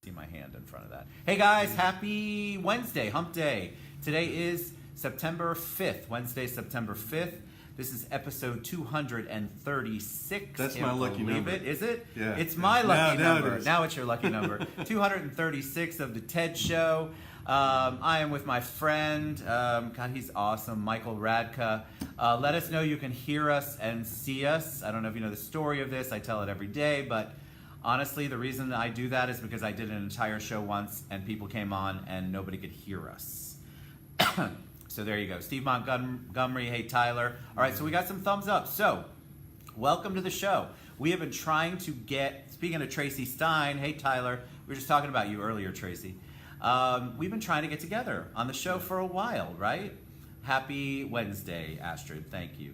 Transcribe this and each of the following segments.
See my hand in front of that. Hey guys, happy Wednesday, Hump Day. Today is September 5th, Wednesday, September 5th. This is episode 236. That's my lucky number. Is it? Yeah. It's my lucky number. It is. Now it's your lucky number. 236 of the TED Show. I am with my friend, God, he's awesome, Michael Radka. Let us know you can hear us and see us. I don't know if you know the story of this. I tell it every day, but honestly, the reason I do that is because I did an entire show once and people came on and nobody could hear us. So there you go. Steve Montgomery, hey Tyler. All right, so we got some thumbs up. So, welcome to the show. We have been trying to get, speaking of Tracy Stein, hey Tyler, we were just talking about you earlier, Tracy. We've been trying to get together on the show for a while, right? Happy Wednesday, Astrid, thank you.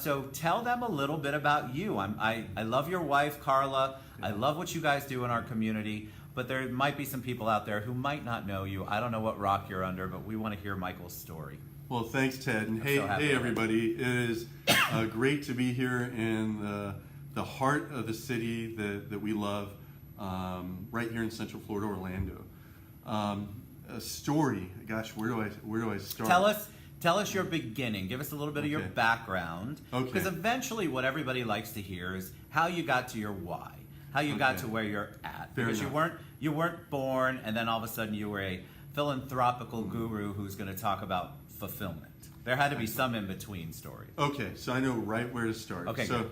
So tell them a little bit about you. I love your wife, Carla. I love what you guys do in our community, but there might be some people out there who might not know you. I don't know what rock you're under, but we want to hear Michael's story. Well, thanks, Ted. And hey everybody. It is great to be here in the heart of the city that we love, right here in Central Florida, Orlando. A story. Gosh, where do I start? Tell us your beginning. Give us a little bit of your background. Okay. Because eventually what everybody likes to hear is how you got to your why. How you got to where you're at. Fair because enough. you weren't born and then all of a sudden you were a philanthropical guru who's going to talk about fulfillment. There had to be some in-between story. Okay, so I know right where to start. Okay, so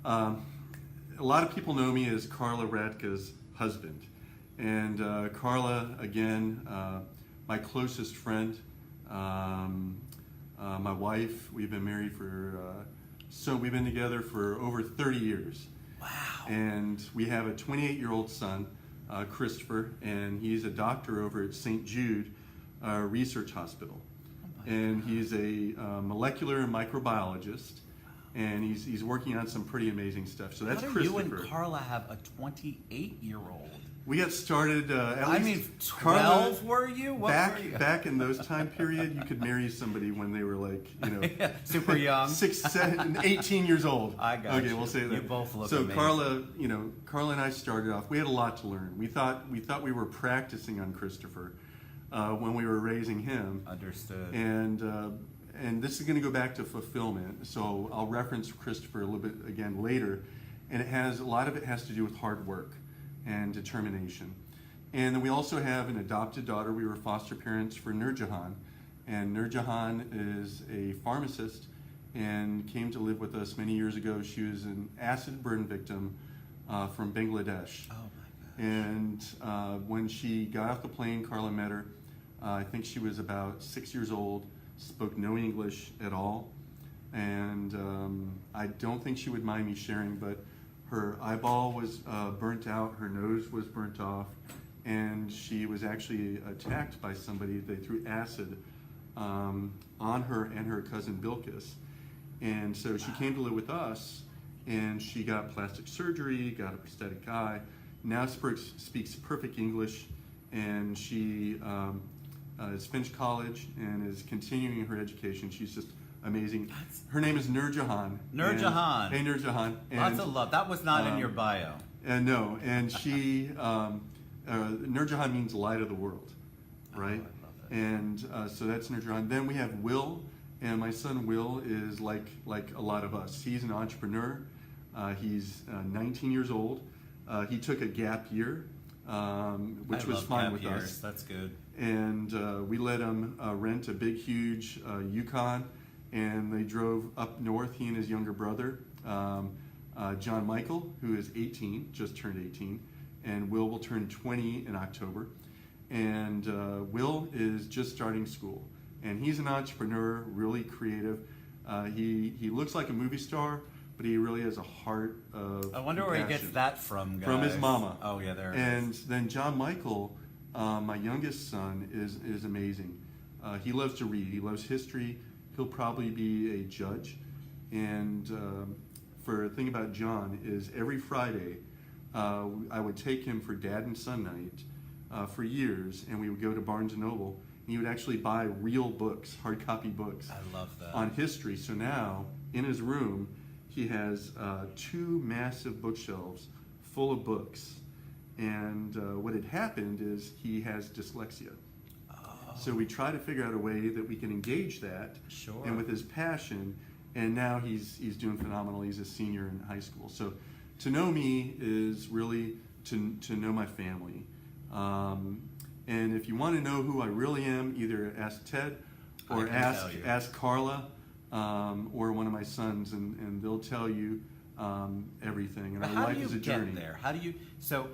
a lot of people know me as Carla Radka's husband. And Carla, again, my closest friend, my wife. We've been married we've been together for over 30 years. Wow. And we have a 28-year-old son, Christopher, and he's a doctor over at St. Jude Research Hospital. And he's a molecular microbiologist, and he's working on some pretty amazing stuff. So that's Christopher. You and Carla have a 28-year-old? We got started at least 12 Carla, were you? What were you? Back in those time period, you could marry somebody when they were like, yeah, super young. 6, 7, 18 years old. I got Okay, you. we'll say that. You both look so amazing. Carla and I started off. We had a lot to learn. We thought we were practicing on Christopher when we were raising him. Understood. And this is going to go back to fulfillment. So I'll reference Christopher a little bit again later, and a lot of it has to do with hard work and determination. And then we also have an adopted daughter. We were foster parents for Nurjahan, and Nurjahan is a pharmacist and came to live with us many years ago. She was an acid burn victim from Bangladesh. Oh my gosh. And when she got off the plane, Carla met her. I think she was about 6 years old, spoke no English at all, and I don't think she would mind me sharing, but her eyeball was burnt out, her nose was burnt off, and she was actually attacked by somebody. They threw acid on her and her cousin Bilkis. And so she came to live with us, and she got plastic surgery, got a prosthetic eye, now speaks perfect English, and she has finished college and is continuing her education. She's just amazing. Her name is Nurjahan. Nurjahan. Hey, Nurjahan. Lots of love. That was not in your bio. And no, and she, Nurjahan means light of the world, right? Oh, I love that. And so that's Nurjahan. Then we have Will, and my son Will is like a lot of us. He's an entrepreneur. He's 19 years old. He took a gap year, which was fine with us. That's good. And we let him rent a big, huge Yukon, and they drove up north, he and his younger brother, John Michael, who is 18, just turned 18, and will turn 20 in October. And Will is just starting school, and he's an entrepreneur, really creative. He looks like a movie star, but he really has a heart of I wonder where he gets that from, guys. From his mama. Oh yeah, there it and is. Then John Michael, my youngest son, is amazing. He loves to read. He loves history. He'll probably be a judge. And for a thing about John is every Friday, I would take him for Dad and Son Night for years, and we would go to Barnes & Noble, and he would actually buy real books, hard copy books. I love that. On history. So now, in his room, he has 2 massive bookshelves full of books. And what had happened is he has dyslexia. Oh. So we try to figure out a way that we can engage that. Sure. And with his passion, and now he's doing phenomenal. He's a senior in high school. So to know me is really to know my family. And if you want to know who I really am, either ask Ted or ask Carla or one of my sons, and they'll tell you everything. And our life is a journey. How do you get there? How do you? So,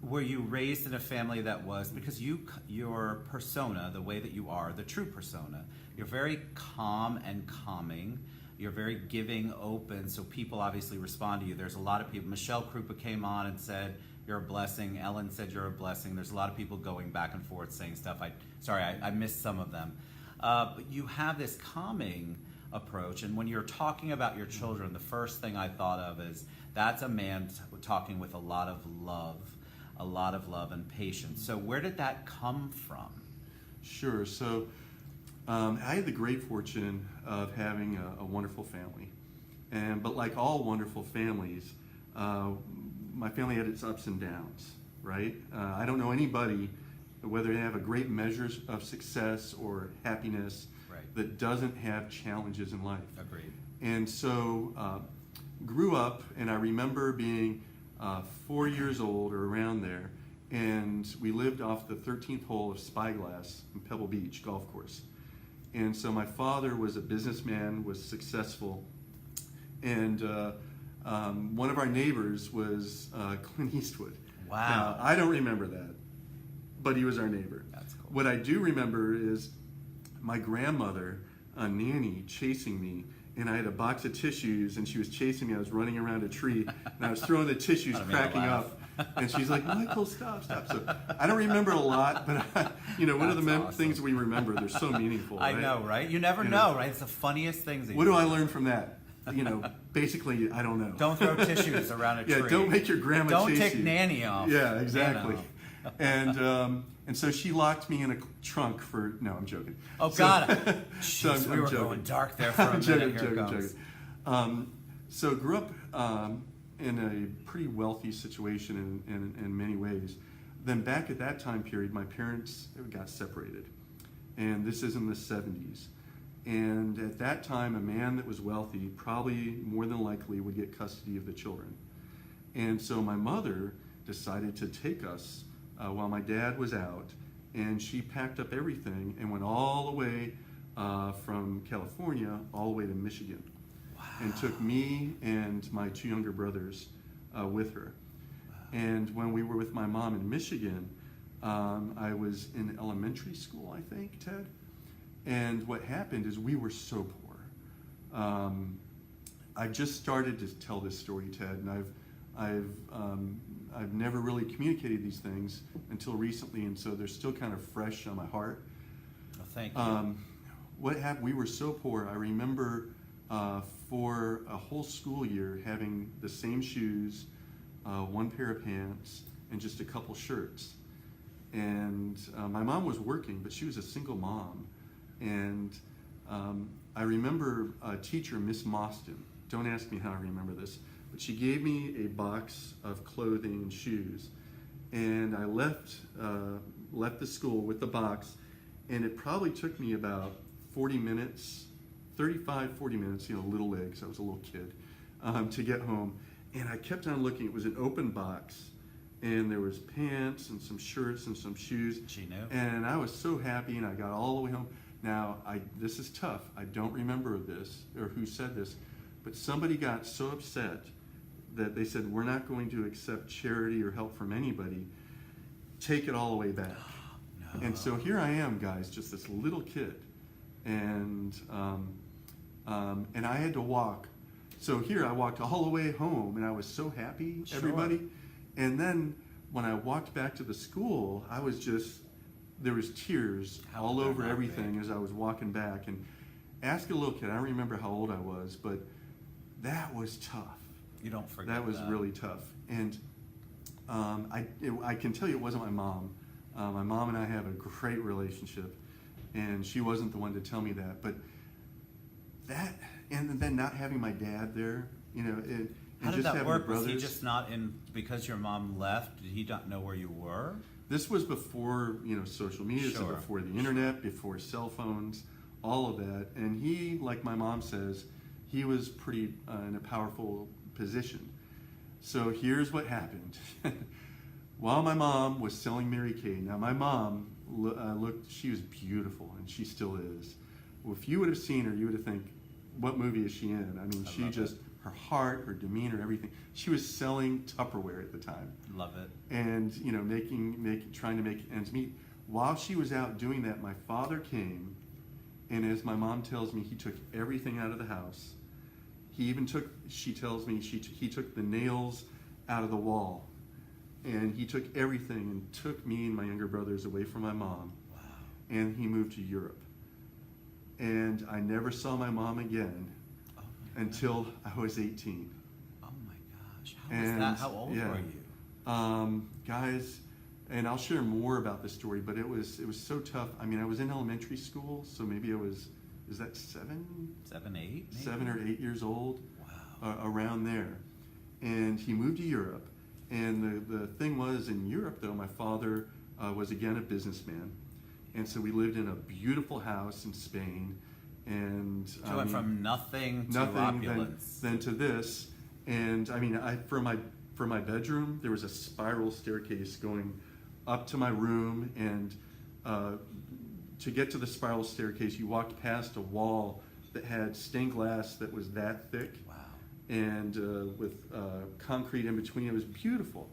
were you raised in a family that was, because your persona, the way that you are, the true persona, you're very calm and calming. You're very giving, open, so people obviously respond to you. There's a lot of people. Michelle Krupa came on and said, "You're a blessing." Ellen said, "You're a blessing." There's a lot of people going back and forth saying stuff. I missed some of them. But you have this calming approach, and when you're talking about your children, the first thing I thought of is that's a man talking with a lot of love and patience. So where did that come from? Sure. So I had the great fortune of having a wonderful family, but like all wonderful families, my family had its ups and downs. Right? I don't know anybody, whether they have a great measure of success or happiness, that doesn't have challenges in life. Agreed. And so grew up, and I remember being 4 years old or around there, and we lived off the 13th hole of Spyglass in Pebble Beach golf course. And so my father was a businessman, was successful, and one of our neighbors was Clint Eastwood. Wow. Now, I don't remember that, but he was our neighbor. That's cool. What I do remember is my grandmother, a nanny, chasing me, and I had a box of tissues, and she was chasing me. I was running around a tree, and I was throwing the tissues, cracking up. And she's like, "Michael, stop." So I don't remember a lot, but one of the awesome. things we remember, they're so meaningful. I know, right? You never know, right? It's the funniest things. What do I learn from that? Basically, I don't know. Don't throw tissues around a tree. Yeah, don't make your grandma Don't chase take you. nanny off. Yeah, exactly. And so she locked me in a trunk for. No, I'm joking. Oh God! Jeez, we were going dark there for a minute. Here it goes. So grew up in a pretty wealthy situation in many ways. Then back at that time period, my parents got separated, and this is in the 70s. And at that time, a man that was wealthy probably more than likely would get custody of the children. And so my mother decided to take us while my dad was out, and she packed up everything and went all the way from California all the way to Michigan. Wow. And took me and my two younger brothers with her. Wow. And when we were with my mom in Michigan, I was in elementary school, I think, Ted. And what happened is we were so poor. I just started to tell this story, Ted, and I've never really communicated these things until recently, and so they're still kind of fresh on my heart. Well, thank you. What happened? We were so poor. I remember for a whole school year having the same shoes, one pair of pants, and just a couple shirts. And my mom was working, but she was a single mom. And I remember a teacher, Miss Mostyn. Don't ask me how I remember this, but she gave me a box of clothing and shoes, and I left the school with the box, and it probably took me about 40 minutes, 35, 40 minutes, little legs, I was a little kid, to get home. And I kept on looking. It was an open box, and there was pants and some shirts and some shoes. She knew. And I was so happy, and I got all the way home. Now, this is tough. I don't remember this or who said this, but somebody got so upset that they said, "We're not going to accept charity or help from anybody. Take it all the way back." No. And so here I am, guys, just this little kid, and I had to walk. So here I walked all the way home, and I was so happy, Sure. everybody. And then when I walked back to the school, I was just, there was tears How all could that over not everything be? as I was walking back. And ask a little kid, I don't remember how old I was, but that was tough. You don't forget That was really tough. And I can tell you it wasn't my mom. My mom and I have a great relationship, and she wasn't the one to tell me that. But that, and then not having my dad there, How And did just that having work? Was he brothers- just not in because your mom left? Did he not know where you were? This was before, social media, so Sure. before the internet, before cell phones, all of that. And he, like my mom says, he was pretty in a powerful position. So here's what happened. While my mom was selling Mary Kay, now my mom looked, she was beautiful, and she still is. Well, if you would have seen her, you would have think, what movie is she in? I mean, she love just, her heart, her demeanor, everything. She was selling Tupperware at the time. Love it. And, trying to make ends meet. While she was out doing that, my father came, and as my mom tells me, he took everything out of the house. He even took, she tells me, he took the nails out of the wall. And he took everything and took me and my younger brothers away from my mom. Wow. And he moved to Europe. And I never saw my mom again until I was 18. Oh my gosh. How was that? How old were you? Guys, and I'll share more about the story, but it was so tough. I mean, I was in elementary school, so maybe is that 7? 7, 8? Maybe? 7 or 8 years old. Wow. Around there. And he moved to Europe. And the thing was, in Europe, though, my father was again a businessman. And so we lived in a beautiful house in Spain. And So it went from nothing to opulence. then to this. And I mean, for my bedroom, there was a spiral staircase going up to my room. And to get to the spiral staircase, you walked past a wall that had stained glass that was that thick. Wow. And with concrete in between. It was beautiful.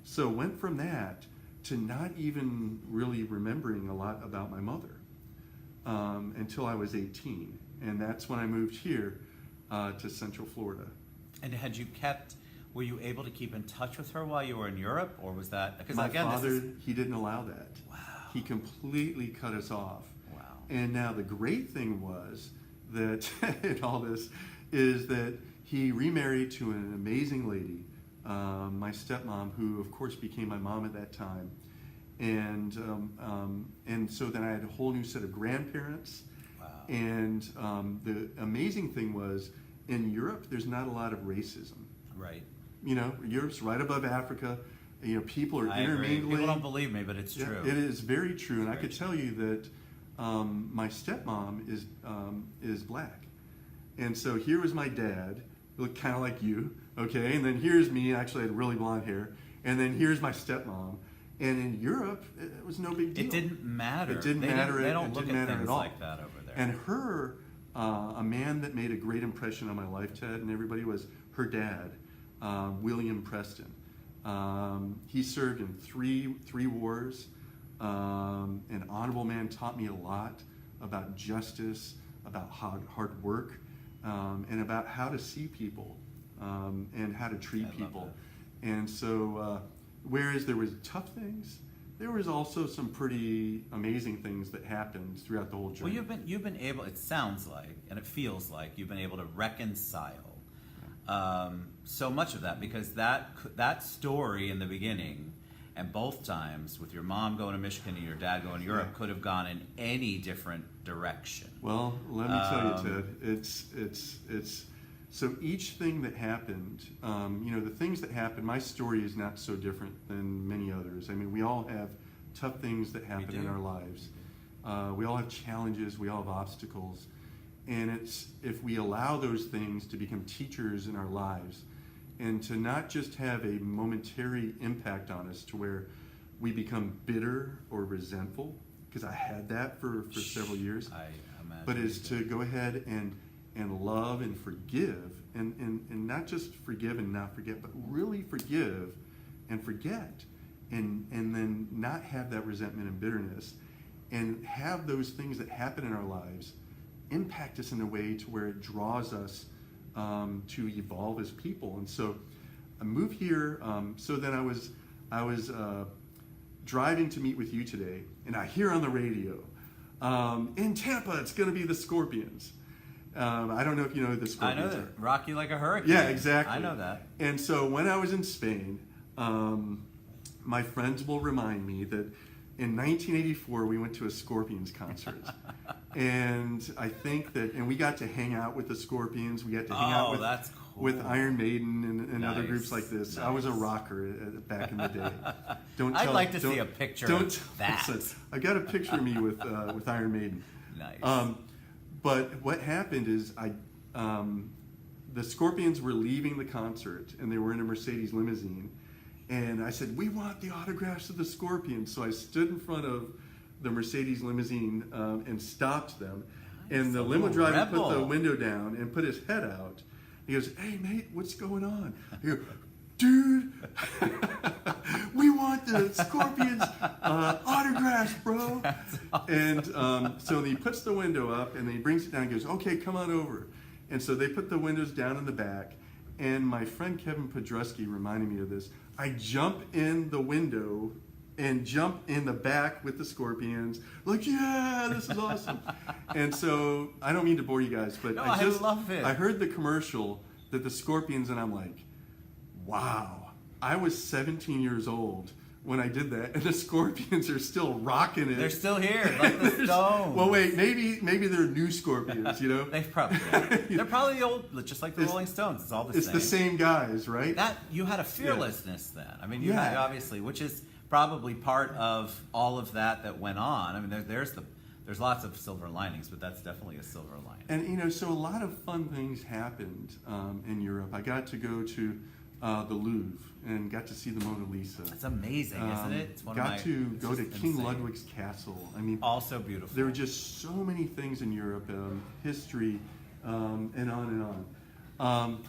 So went from that to not even really remembering a lot about my mother until I was 18. And that's when I moved here to Central Florida. And were you able to keep in touch with her while you were in Europe, or was that, because My again, father, he didn't allow that. Wow. He completely cut us off. Wow. And now the great thing was that in all this is that he remarried to an amazing lady, my stepmom, who of course became my mom at that time, and so then I had a whole new set of grandparents. Wow. And the amazing thing was, in Europe, there's not a lot of racism. Right. Europe's right above Africa. People are I agree. intermingling. People don't believe me, but it's true. It is very true, and I Very could tell you that my stepmom is black, and so here was my dad, looked kind of like you, okay, and then here's me. Actually, I had really blonde hair, and then here's my stepmom. And in Europe, it was no big deal. It didn't matter. It didn't matter. They don't It look didn't at matter things at all. like that over there. And her, a man that made a great impression on my life, Ted, and everybody, was her dad, William Preston. He served in three wars. An honorable man, taught me a lot about justice, about hard work, and about how to see people and how to treat people. And so, whereas there was tough things, there was also some pretty amazing things that happened throughout the whole journey. Well, you've been able. It sounds like, and it feels like, you've been able to reconcile so much of that, because that story in the beginning, and both times with your mom going to Michigan and your dad going to Europe, could have gone in any different direction. Well, let me tell you, Ted, it's so each thing that happened, the things that happened, my story is not so different than many others. I mean, we all have tough things that happen in our lives. We all have challenges, we all have obstacles. And it's if we allow those things to become teachers in our lives, and to not just have a momentary impact on us to where we become bitter or resentful, because I had that for several years. I imagine. But is to go ahead and love and forgive, and not just forgive and not forget, but really forgive and forget, and then not have that resentment and bitterness, and have those things that happen in our lives impact us in a way to where it draws us to evolve as people. And so I moved here. So then I was driving to meet with you today, and I hear on the radio, in Tampa, it's going to be the Scorpions. I don't know if you know who the Scorpions I know are. that. Rock You Like a Hurricane. Yeah, exactly. I know that. And so when I was in Spain, my friends will remind me that in 1984, we went to a Scorpions concert. And I think that, and we got to hang out with the Scorpions. We got to hang out with, that's with Iron Maiden and other Nice, groups like this. I nice. was a rocker back in the day. I'd like to see a picture of that. Listen, I got a picture of me with Iron Maiden. Nice. But what happened is the Scorpions were leaving the concert and they were in a Mercedes limousine, and I said, "We want the autographs of the Scorpions." So I stood in front of the Mercedes limousine and stopped them. And the limo driver put the window down and put his head out. He goes, "Hey, mate, what's going on?" I go, "Dude, we want the Scorpions autographs, bro." And so he puts the window up and then he brings it down and goes, "Okay, come on over." And so they put the windows down in the back. And my friend Kevin Podrusky reminded me of this. I jump in the window and jump in the back with the Scorpions, like, "Yeah, this is awesome." And so I don't mean to bore you guys, but No, I love it. I heard the commercial that the Scorpions, and I'm like, wow, I was 17 years old when I did that, and the Scorpions are still rocking it. They're still here, like the Stones. Well, wait, maybe they're new Scorpions, you know? They've probably they're probably the old, just like the Rolling Stones. It's all the It's same. the same guys, right? That you had a fearlessness then. I mean, you Yeah. had obviously, which is probably part of all of that went on. I mean, there's lots of silver linings, but that's definitely a silver lining. And, you know, so a lot of fun things happened in Europe. I got to go to the Louvre and got to see the Mona Lisa. It's amazing, isn't it? It's one got of my, to go to just King insane. Ludwig's castle. I mean, Also beautiful. there were just so many things in Europe, history, and on and on.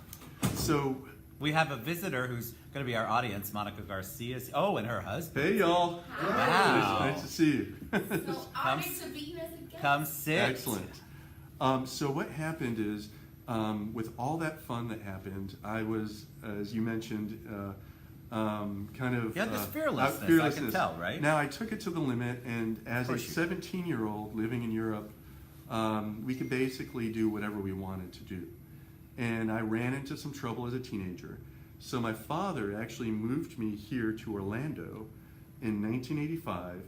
So, We have a visitor who's going to be our audience, Monica Garcia. Oh, and her husband. hey y'all. Wow. Nice to see you. So honored to be here as a guest. Come sit. Excellent. So what happened is, with all that fun that happened, I was, as you mentioned, kind of... You had this fearlessness, I can tell, right? Now, I took it to the limit, and as a course you did. 17-year-old living in Europe, we could basically do whatever we wanted to do. And I ran into some trouble as a teenager. So my father actually moved me here to Orlando in 1985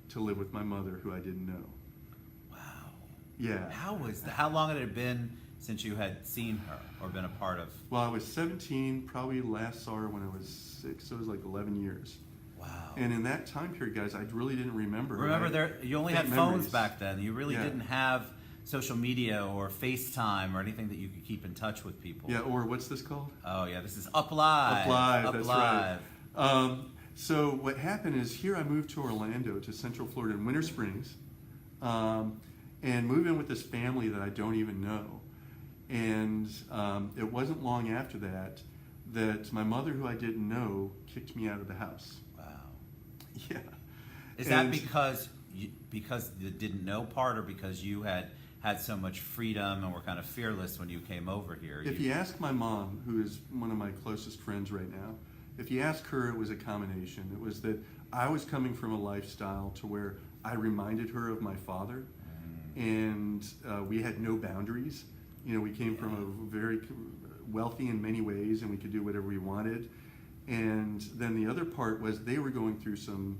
to live with my mother, who I didn't know. Wow. Yeah. How long had it been since you had seen her or been a part of? Well, I was 17, probably last saw her when I was 6, so it was like 11 years. Wow. And in that time period, guys, I really didn't remember. Remember, you only had faint phones memories. back then. You really Yeah. didn't have social media or FaceTime or anything that you could keep in touch with people. Yeah, or what's this called? Oh, yeah, this is Up Live. Up Live, Up that's Live. right. So what happened is here I moved to Orlando, to Central Florida in Winter Springs, and moved in with this family that I don't even know. And it wasn't long after that my mother, who I didn't know, kicked me out of the house. Wow. Yeah. Is that because the didn't know part, or because you had so much freedom and were kind of fearless when you came over here? If you ask my mom, who is one of my closest friends right now, if you ask her, it was a combination. It was that I was coming from a lifestyle to where I reminded her of my father, and we had no boundaries. You know, we came from a very wealthy in many ways, and we could do whatever we wanted. And then the other part was they were going through some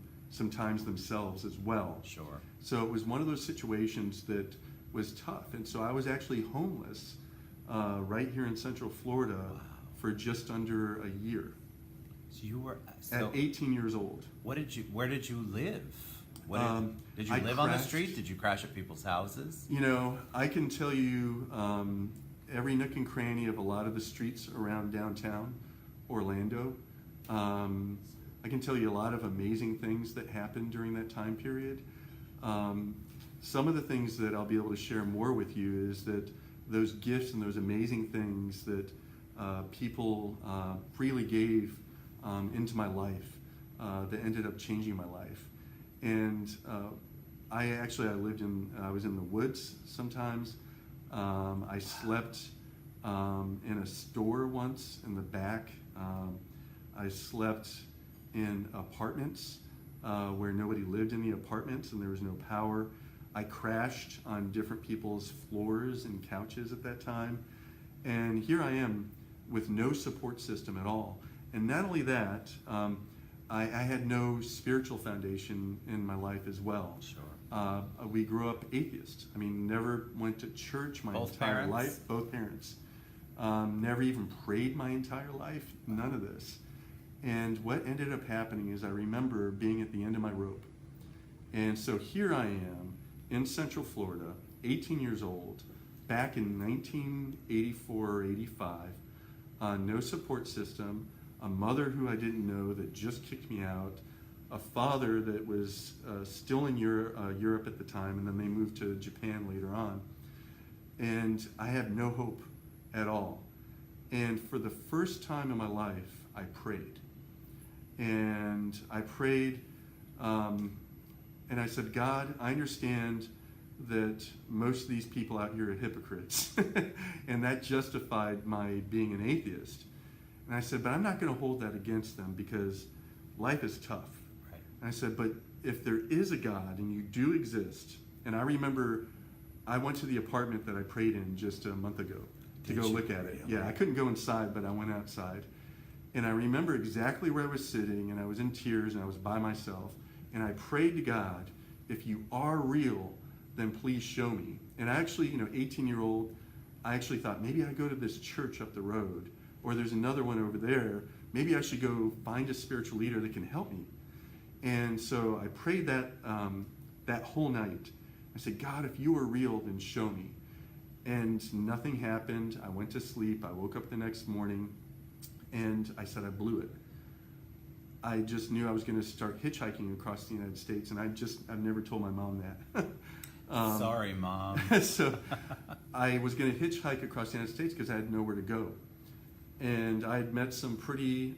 times themselves as well. Sure. So it was one of those situations that was tough. And so I was actually homeless right here in Central Florida for just under a year. So you were At 18 years old. Where did you live? Did you I live on the crashed. street? Did you crash at people's houses? You know, I can tell you every nook and cranny of a lot of the streets around downtown Orlando. I can tell you a lot of amazing things that happened during that time period. Some of the things that I'll be able to share more with you is that those gifts and those amazing things that people freely gave into my life that ended up changing my life. And I was in the woods sometimes. I slept in a store once in the back. I slept in apartments where nobody lived in the apartments and there was no power. I crashed on different people's floors and couches at that time. And here I am with no support system at all. And not only that, I had no spiritual foundation in my life as well. Sure. We grew up atheist. I mean, never went to church my Both entire parents? life. Both parents. never even prayed my entire life, none of this. And what ended up happening is I remember being at the end of my rope. And so here I am in Central Florida, 18 years old, back in 1984 or 85, no support system, a mother who I didn't know that just kicked me out, a father that was still in Europe at the time, and then they moved to Japan later on. And I had no hope at all. And for the first time in my life, I prayed. And I prayed, and I said, God, I understand that most of these people out here are hypocrites. And that justified my being an atheist. And I said, but I'm not going to hold that against them because life is tough. Right. And I said, but if there is a God and you do exist, and I remember I went to the apartment that I prayed in just a month ago to go look at it. Yeah, I couldn't go inside, but I went outside. And I remember exactly where I was sitting, and I was in tears, and I was by myself. And I prayed to God, if you are real, then please show me. And I actually, 18-year-old, I actually thought, maybe I go to this church up the road, or there's another one over there. Maybe I should go find a spiritual leader that can help me. And so I prayed that that whole night. I said, God, if you are real, then show me. And nothing happened. I went to sleep. I woke up the next morning, and I said, I blew it. I just knew I was going to start hitchhiking across the United States, and I've never told my mom that. Sorry, Mom. So I was going to hitchhike across the United States because I had nowhere to go. And I had met some pretty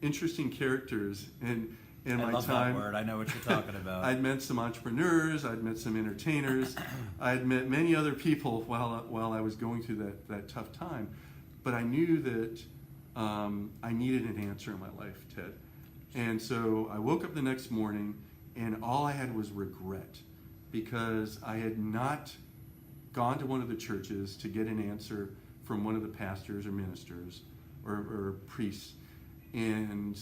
interesting characters in my I love time. that word. I know what you're talking about. I'd met some entrepreneurs. I'd met some entertainers. I'd met many other people while I was going through that tough time. But I knew that I needed an answer in my life, Ted. And so I woke up the next morning, and all I had was regret because I had not gone to one of the churches to get an answer from one of the pastors or ministers or priests. And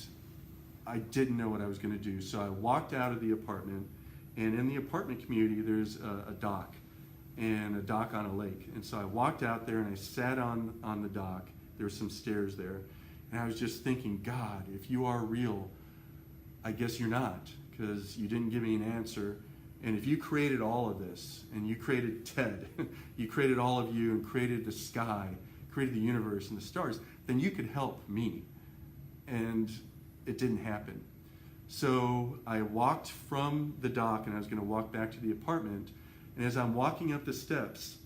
I didn't know what I was going to do. So I walked out of the apartment, and in the apartment community, there's a dock, and a dock on a lake. And so I walked out there, and I sat on the dock. There were some stairs there. And I was just thinking, God, if you are real, I guess you're not, because you didn't give me an answer. And if you created all of this, and you created Ted, you created all of you, and created the sky, created the universe and the stars, then you could help me. And it didn't happen. So I walked from the dock, and I was going to walk back to the apartment. And as I'm walking up the steps,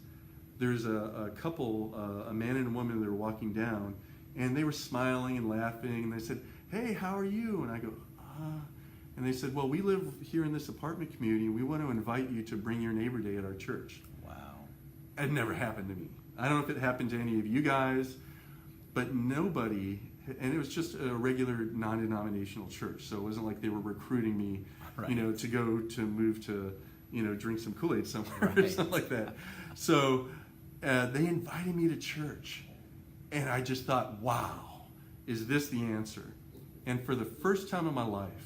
there's a couple, a man and a woman that were walking down, and they were smiling and laughing, and they said, hey, how are you? And I go, And they said, well, we live here in this apartment community, and we want to invite you to bring your neighbor day at our church. Wow. It never happened to me. I don't know if it happened to any of you guys, but nobody, and it was just a regular non-denominational church, so it wasn't like they were recruiting me, Right. to go to move to, drink some Kool-Aid somewhere or Right. something like that. So they invited me to church, and I just thought, wow, is this the answer? And for the first time in my life,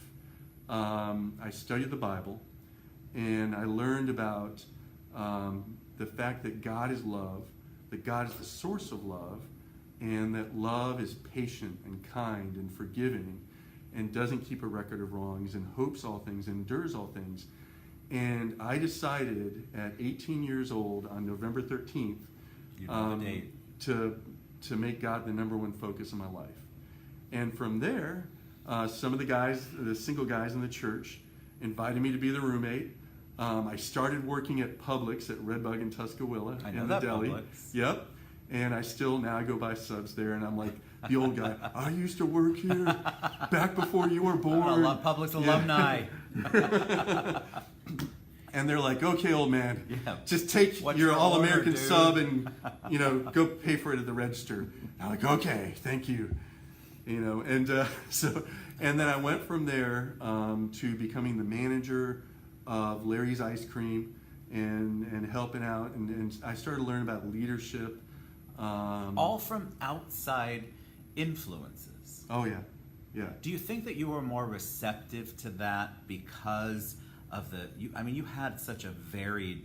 I studied the Bible, and I learned about the fact that God is love, that God is the source of love, and that love is patient and kind and forgiving and doesn't keep a record of wrongs and hopes all things, endures all things. And I decided at 18 years old on November 13th You know the date. to make God the number one focus of my life. And from there, some of the single guys in the church, invited me to be the roommate. I started working at Publix at Redbug in Tuscaloosa I know in the that deli. Publix. Yep. And now I go buy subs there, and I'm like the old guy. I used to work here back before you were born. Publix Yeah. alumni. And they're like, okay, old man, Yeah. just take What's your your All-American order, dude? sub and, go pay for it at the register. And I'm like, okay, thank you. And and then I went from there to becoming the manager of Larry's Ice Cream and helping out. And I started learning about leadership. All from outside influences. Oh, yeah. Yeah. Do you think that you were more receptive to that because of you had such a varied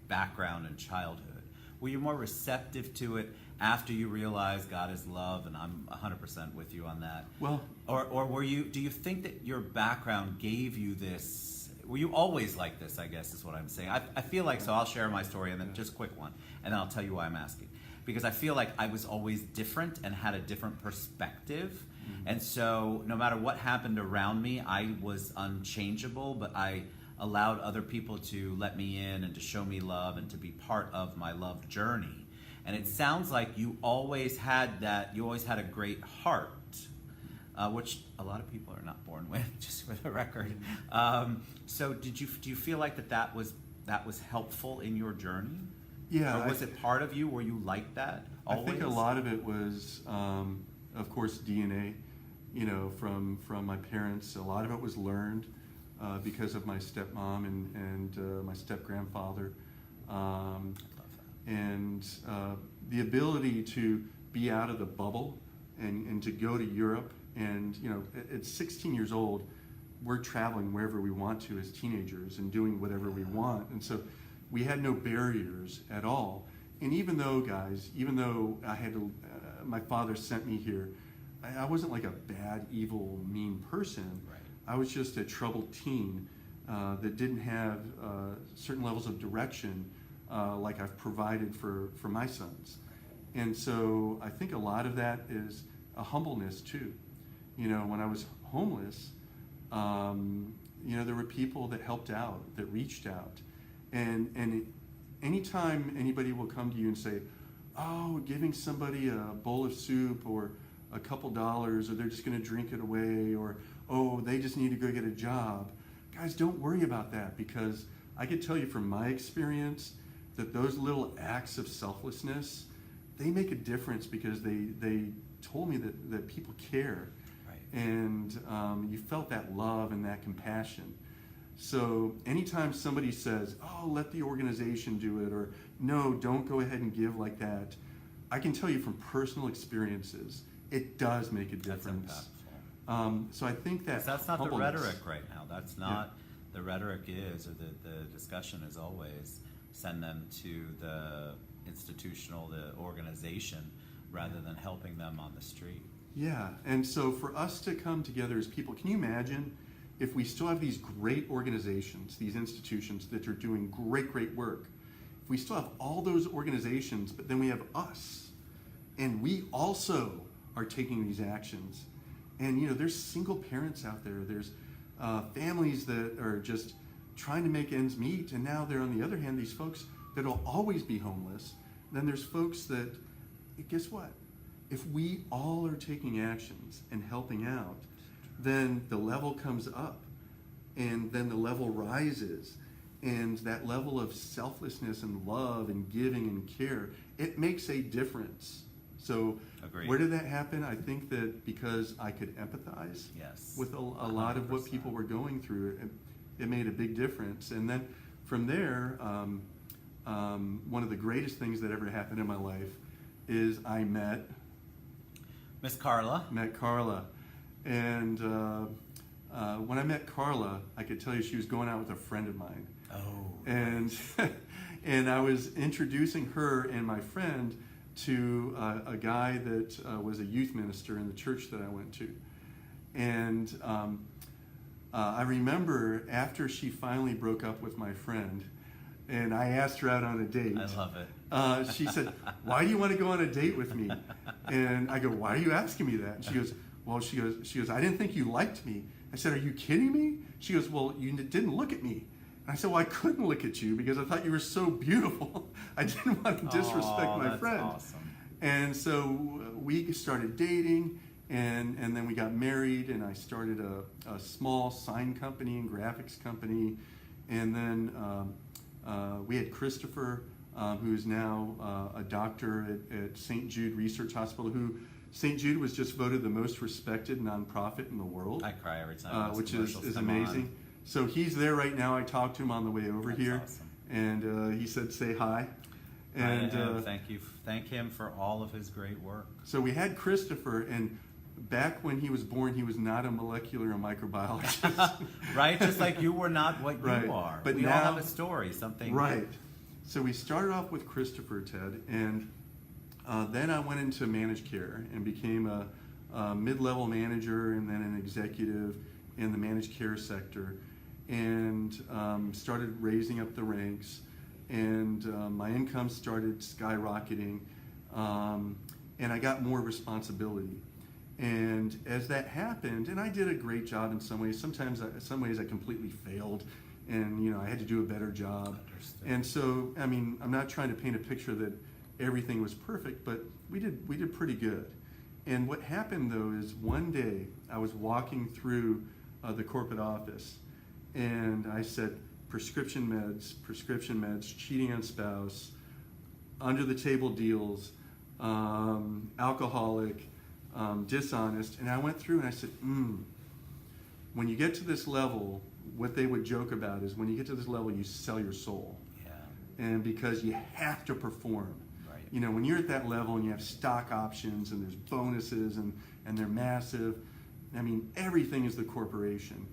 background in childhood. Were you more receptive to it after you realized God is love, and I'm 100% with you on that. Well, Or were you? Do you think that your background gave you this? Were you always like this? I guess is what I'm saying. I feel like so. I'll share my story and then just a quick one, and then I'll tell you why I'm asking. Because I feel like I was always different and had a different perspective, and so no matter what happened around me, I was unchangeable. But I allowed other people to let me in and to show me love and to be part of my love journey. And it sounds like you always had that. You always had a great heart. Which a lot of people are not born with, just for the record. So do you feel like that was helpful in your journey? yeah. Or was it part of you? Were you like that always? I think a lot of it was, of course, DNA, from my parents. A lot of it was learned because of my stepmom and my step-grandfather. And the ability to be out of the bubble and to go to Europe. And, at 16 years old, we're traveling wherever we want to as teenagers and doing whatever we want. And so we had no barriers at all. And even though I had to, my father sent me here, I wasn't like a bad, evil, mean person. Right. I was just a troubled teen that didn't have certain levels of direction like I've provided for my sons. And so I think a lot of that is a humbleness too. When I was homeless, there were people that helped out, that reached out. And anytime anybody will come to you and say, oh, giving somebody a bowl of soup or a couple dollars, or they're just going to drink it away, or, oh, they just need to go get a job. Guys, don't worry about that, because I can tell you from my experience that those little acts of selflessness, they make a difference, because they told me that people care. Right. And you felt that love and that compassion. So anytime somebody says, oh, let the organization do it, or no, don't go ahead and give like that, I can tell you from personal experiences, it does make a difference. That's impactful. So I think that that's not humbleness, the rhetoric right now. That's not the rhetoric is, or the discussion is always send them to the organization, rather than helping them on the street. Yeah, and so for us to come together as people, can you imagine if we still have these great organizations, these institutions that are doing great work, if we still have all those organizations, but then we have us, and we also are taking these actions. And there's single parents out there, there's families that are just trying to make ends meet, and now they're, on the other hand, these folks that'll always be homeless. Then there's folks that, guess what? If we all are taking actions and helping out, then the level comes up, and then the level rises, and that level of selflessness and love and giving and care, it makes a difference. So Agreed. Where did that happen? I think that because I could empathize with a lot of what people were going through, it made a big difference. And then from there, one of the greatest things that ever happened in my life is I met Miss Carla. And when I met Carla, I could tell you she was going out with a friend of mine. Oh. And and I was introducing her and my friend to a guy that was a youth minister in the church that I went to. And I remember after she finally broke up with my friend, and I asked her out on a date. I love it. She said, "Why do you want to go on a date with me?" And I go, "Why are you asking me that?" And she goes, "Well, she goes, I didn't think you liked me." I said, "Are you kidding me?" She goes, "Well, you didn't look at me." And I said, "Well, I couldn't look at you because I thought you were so beautiful. I didn't want to disrespect my friend." Awesome. And so we started dating, and then we got married, and I started a small sign company and graphics company. And then we had Christopher, who's now a doctor at St. Jude Research Hospital, who St. Jude was just voted the most respected nonprofit in the world. I cry every time. Which is amazing. So he's there right now. I talked to him on the way over here. Awesome. And he said, "Say hi." And thank him for all of his great work. So we had Christopher, and back when he was born, he was not a molecular or microbiologist. Right, just like you were not what Right. you are. But we now, all have a story, something. Right. So we started off with Christopher, Ted, and Then I went into managed care and became a mid-level manager and then an executive in the managed care sector, and started raising up the ranks, and my income started skyrocketing, and I got more responsibility. And as that happened, and I did a great job in some ways. Sometimes, some ways I completely failed, and I had to do a better job. And so, I mean, I'm not trying to paint a picture that everything was perfect, but we did pretty good. And what happened though is one day I was walking through the corporate office, and I said, prescription meds, cheating on spouse, under the table deals, alcoholic, dishonest. And I went through and I said, when you get to this level, what they would joke about is when you get to this level, you sell your soul. Yeah. And because you have to perform. Right. When you're at that level and you have stock options and there's bonuses and they're massive, I mean, everything is the corporation.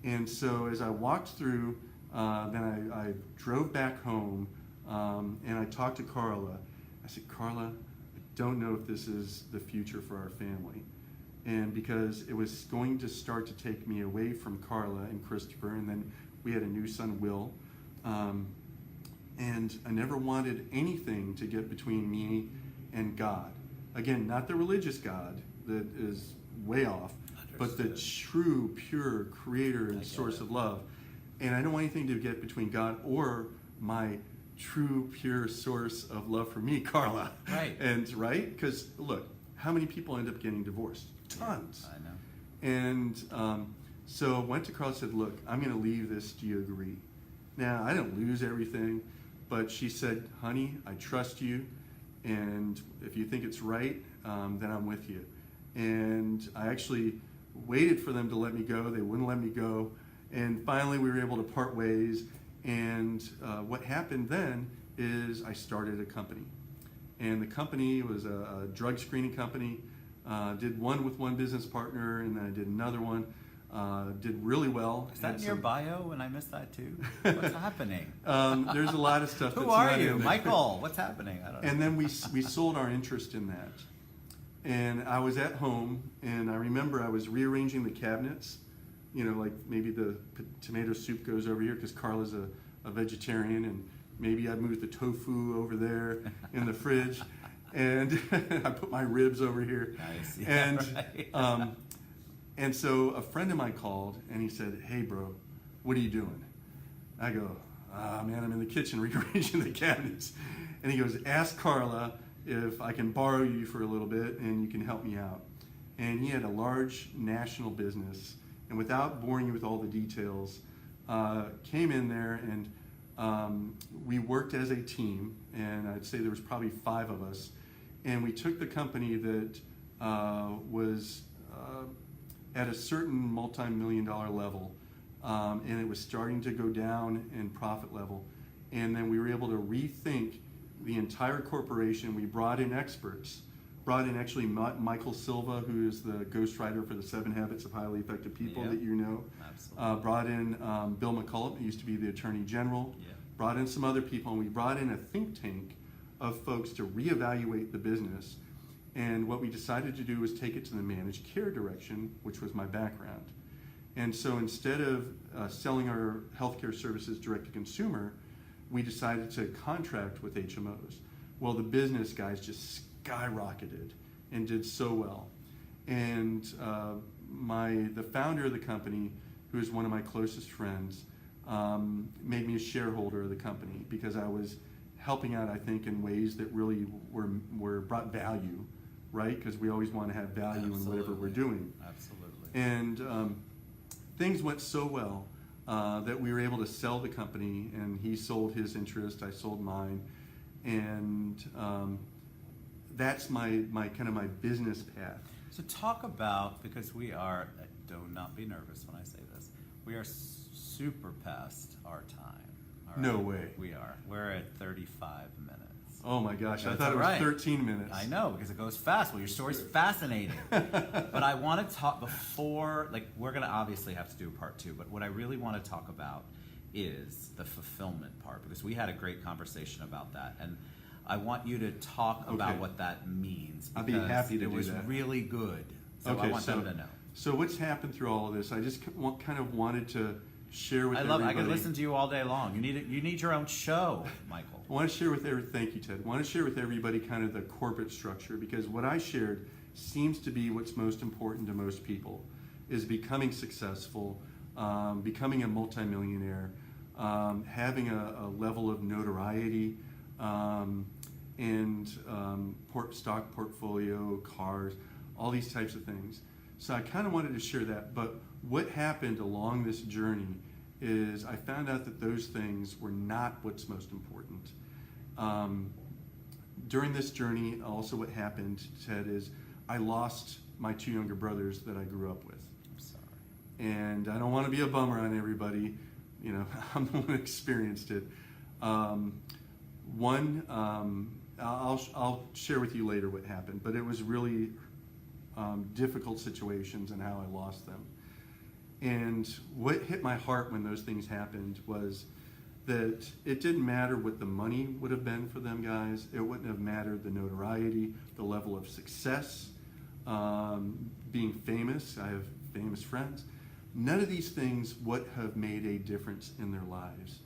And so as I walked through, then I drove back home, and I talked to Carla. I said, Carla, I don't know if this is the future for our family. And because it was going to start to take me away from Carla and Christopher, and then we had a new son, Will. And I never wanted anything to get between me and God. Again, not the religious God that is way off, but the true, pure creator and source of love. And I don't want anything to get between God or my true, pure source of love for me, Carla. Right. And because look, how many people end up getting divorced? Tons. Yeah, I know. And so I went to Carla and said, look, I'm going to leave this. Do you agree? Now, I didn't lose everything, but she said, honey, I trust you. And if you think it's right, then I'm with you. And I actually waited for them to let me go. They wouldn't let me go. And finally, we were able to part ways. And what happened then is I started a company. And the company was a drug screening company. Did one with one business partner, and then I did another one. Did really well. Is that in your bio? And I missed that too. What's happening? There's a lot of stuff. Who that's are not you, in there. Michael? What's happening? I don't know. And then we sold our interest in that. And I was at home, and I remember I was rearranging the cabinets. Like maybe the tomato soup goes over here because Carla's a vegetarian, and maybe I moved the tofu over there in the fridge, and I put my ribs over here. Nice. Yeah, and right. And so a friend of mine called, and he said, hey, bro, what are you doing? I go, man, I'm in the kitchen rearranging the cabinets. And he goes, ask Carla if I can borrow you for a little bit and you can help me out. And he had a large national business, and without boring you with all the details, came in there, and we worked as a team, and I'd say there was probably 5 of us, and we took the company that was at a certain multi-million-dollar level, and it was starting to go down in profit level, and then we were able to rethink the entire corporation. We brought in experts, brought in actually Michael Silva, who is the ghostwriter for the 7 Habits of Highly Effective People that you know. Absolutely. Brought in Bill McCullough, who used to be the Attorney General. Yeah. Brought in some other people, and we brought in a think tank of folks to reevaluate the business. And what we decided to do was take it to the managed care direction, which was my background. And so instead of selling our healthcare services direct to consumer, we decided to contract with HMOs. Well, the business guys just skyrocketed and did so well. And the founder of the company, who is one of my closest friends, made me a shareholder of the company because I was helping out, I think, in ways that really were brought value, right? Because we always want to have value in whatever we're doing. Absolutely. And things went so well that we were able to sell the company, and he sold his interest, I sold mine, and that's my kind of my business path. So talk about, because we are, do not be nervous when I say this, we are super past our time. All No right? way. We are. We're at 35 minutes. Oh my gosh, I That's thought it was all right. 13 minutes. I know, because it goes fast. Well, your story's fascinating. But I want to talk before, we're going to obviously have to do a part 2, but what I really want to talk about is the fulfillment part, because we had a great conversation about that. And I want you to talk about Okay. what that means. I'd be because happy to it do was that. really good. So I Okay, want them to know. So what's happened through all of this? I just kind of wanted to share with I everybody. could listen to you all day long. You need your own show, Michael. I want to share with thank you, Ted. I want to share with everybody kind of the corporate structure, because what I shared seems to be what's most important to most people, is becoming successful, becoming a multimillionaire, having a level of notoriety, and stock portfolio, cars, all these types of things. So I kind of wanted to share that. But what happened along this journey is I found out that those things were not what's most important. During this journey, also what happened, Ted, is I lost my 2 younger brothers that I grew up with. I'm sorry. And I don't want to be a bummer on everybody. You know, I'm the one who experienced it. I'll share with you later what happened, but it was really difficult situations and how I lost them. And what hit my heart when those things happened was that it didn't matter what the money would have been for them guys. It wouldn't have mattered the notoriety, the level of success, being famous. I have famous friends. None of these things would have made a difference in their lives.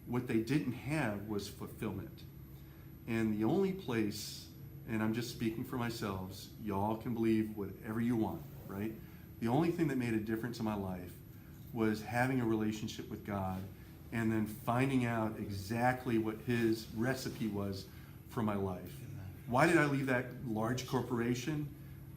What they didn't have was fulfillment. And the only place, and I'm just speaking for myself, y'all can believe whatever you want, right? The only thing that made a difference in my life was having a relationship with God and then finding out exactly what his recipe was for my life. Why did I leave that large corporation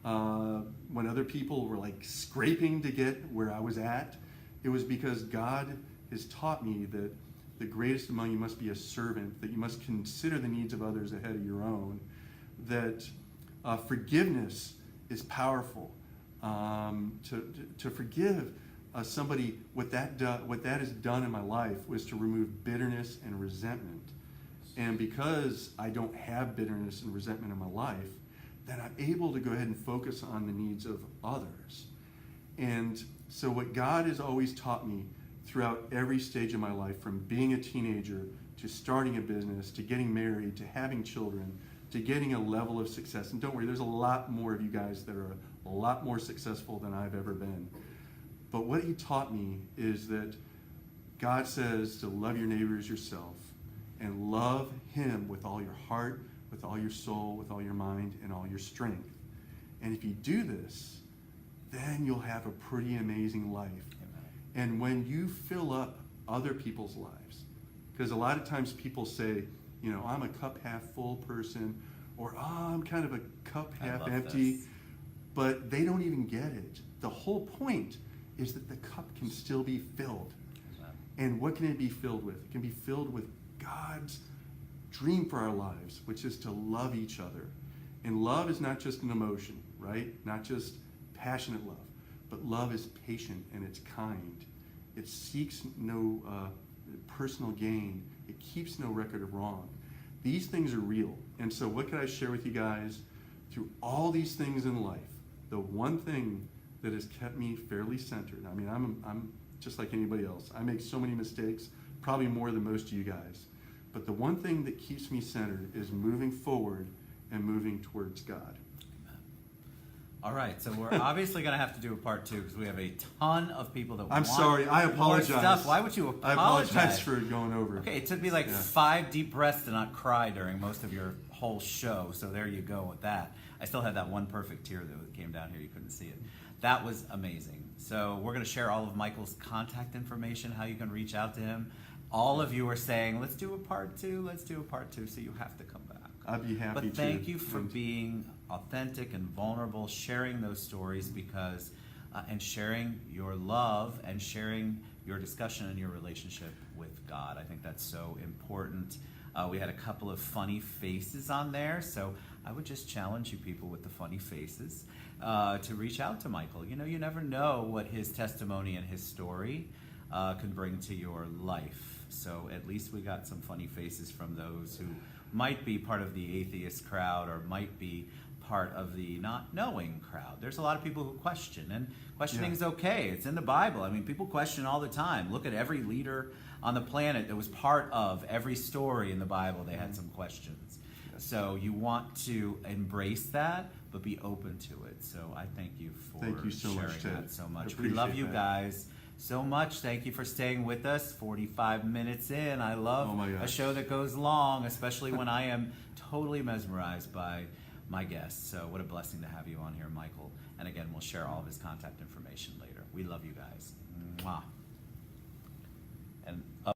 when other people were like scraping to get where I was at? It was because God has taught me that the greatest among you must be a servant, that you must consider the needs of others ahead of your own, that forgiveness is powerful. To forgive somebody, what that has done in my life was to remove bitterness and resentment. And because I don't have bitterness and resentment in my life, then I'm able to go ahead and focus on the needs of others. And so what God has always taught me throughout every stage of my life, from being a teenager to starting a business to getting married to having children to getting a level of success, and don't worry, there's a lot more of you guys that are a lot more successful than I've ever been. But what he taught me is that God says to love your neighbor as yourself, and love him with all your heart, with all your soul, with all your mind, and all your strength. And if you do this, then you'll have a pretty amazing life. And when you fill up other people's lives, because a lot of times people say, you know, I'm a cup half full person, or I'm kind of a cup half empty, this. But they don't even get it. The whole point is that the cup can still be filled. And what can it be filled with? It can be filled with God's dream for our lives, which is to love each other. And love is not just an emotion, right? Not just passionate love, but love is patient and it's kind. It seeks no personal gain. It keeps no record of wrong. These things are real. And so what can I share with you guys? Through all these things in life, the one thing that has kept me fairly centered, I mean, I'm just like anybody else. I make so many mistakes, probably more than most of you guys. But the one thing that keeps me centered is moving forward and moving towards God. All right, so we're obviously going to have to do a part 2 because we have a ton of people that I'm want sorry, I apologize. more stuff. Why would you I apologize? apologize for going over. Okay, it took me like 5 deep breaths to not cry during most of your whole show, so there you go with that. I still had that one perfect tear that came down here. You couldn't see it. That was amazing. So we're going to share all of Michael's contact information, how you can reach out to him. All of you are saying, let's do a part 2, let's do a part 2, so you have to come back. I'd be happy to. But thank you for being authentic and vulnerable, sharing those stories, because and sharing your love and sharing your discussion and your relationship with God. I think that's so important. We had a couple of funny faces on there, so I would just challenge you people with the funny faces to reach out to Michael. You know, you never know what his testimony and his story can bring to your life. So at least we got some funny faces from those who might be part of the atheist crowd or might be part of the not knowing crowd. There's a lot of people who question, and questioning is okay. It's in the Bible. I mean, people question all the time. Look at every leader on the planet that was part of every story in the Bible. They had some questions. So you want to embrace that, but be open to it. So I thank you for Thank you so sharing much, Ted. that so much. I We love appreciate you that. guys so much. Thank you for staying with us. 45 minutes in. I love Oh my a gosh. show that goes long, especially when I am totally mesmerized by my guests. So what a blessing to have you on here, Michael. And again, we'll share all of his contact information later. We love you guys. Mwah. And